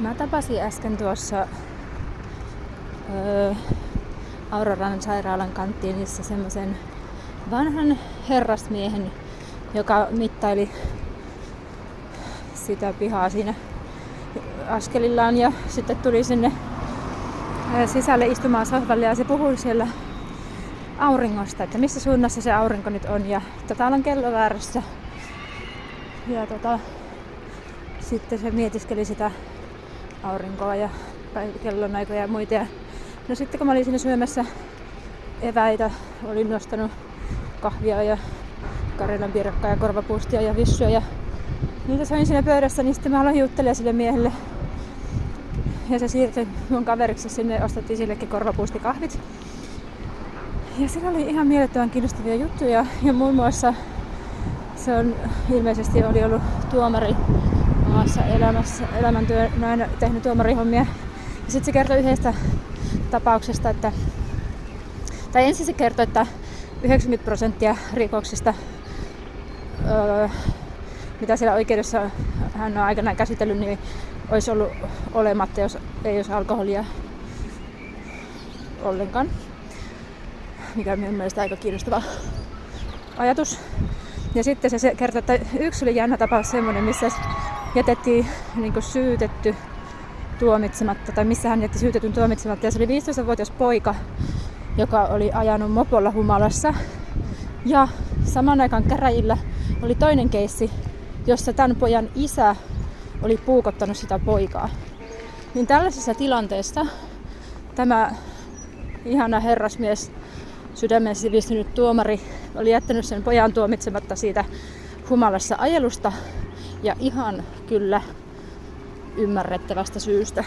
Mä tapasin äsken tuossa Auroran sairaalan kanttiinissa semmoisen vanhan herrasmiehen, joka mittaili sitä pihaa siinä askelillaan ja sitten tuli sinne sisälle istumaan sohvalle ja se puhui siellä auringosta, että missä suunnassa se aurinko nyt on ja täällä on kello väärässä. Ja sitten se mietiskeli sitä aurinkoa ja kellonaikoja ja muita. Ja no sitten kun mä olin siinä syömässä eväitä, olin nostanut kahvia ja Karjalan piirakkaa ja korvapuustia ja vissyä ja niitä söin siinä pöydässä, niin sitten mä aloin juttelemaan sille miehelle. Ja se siirtyi mun kaveriksi sinne, ostettiin sillekin korvapuustikahvit. Ja siinä oli ihan mielettömän kiinnostavia juttuja ja muun muassa se on ilmeisesti oli ollut tuomari omassa elämäntyönä tehnyt tuomarihommia. Ja sitten se kertoi yhdestä tapauksesta, tai ensin se kertoi, että 90% rikoksista, mitä siellä oikeudessa hän on aikanaan käsitellyt, niin olisi ollut olematta, jos ei olisi alkoholia ollenkaan. Mikä on minun mielestä aika kiinnostava ajatus. Ja sitten se kertoi, että yksi oli jännä tapaus semmoinen, missä jätettiin niin syytetty tuomitsematta, tai missä hän jätti syytetyn tuomitsematta. Ja se oli 15-vuotias poika, joka oli ajanut mopolla humalassa. Ja saman aikaan käräjillä oli toinen keissi, jossa tämän pojan isä oli puukottanut sitä poikaa. Niin tällaisessa tilanteessa tämä ihana herrasmies, sydämen sivistynyt tuomari, oli jättänyt sen pojan tuomitsematta siitä humalassa ajelusta ja ihan kyllä ymmärrettävästä syystä.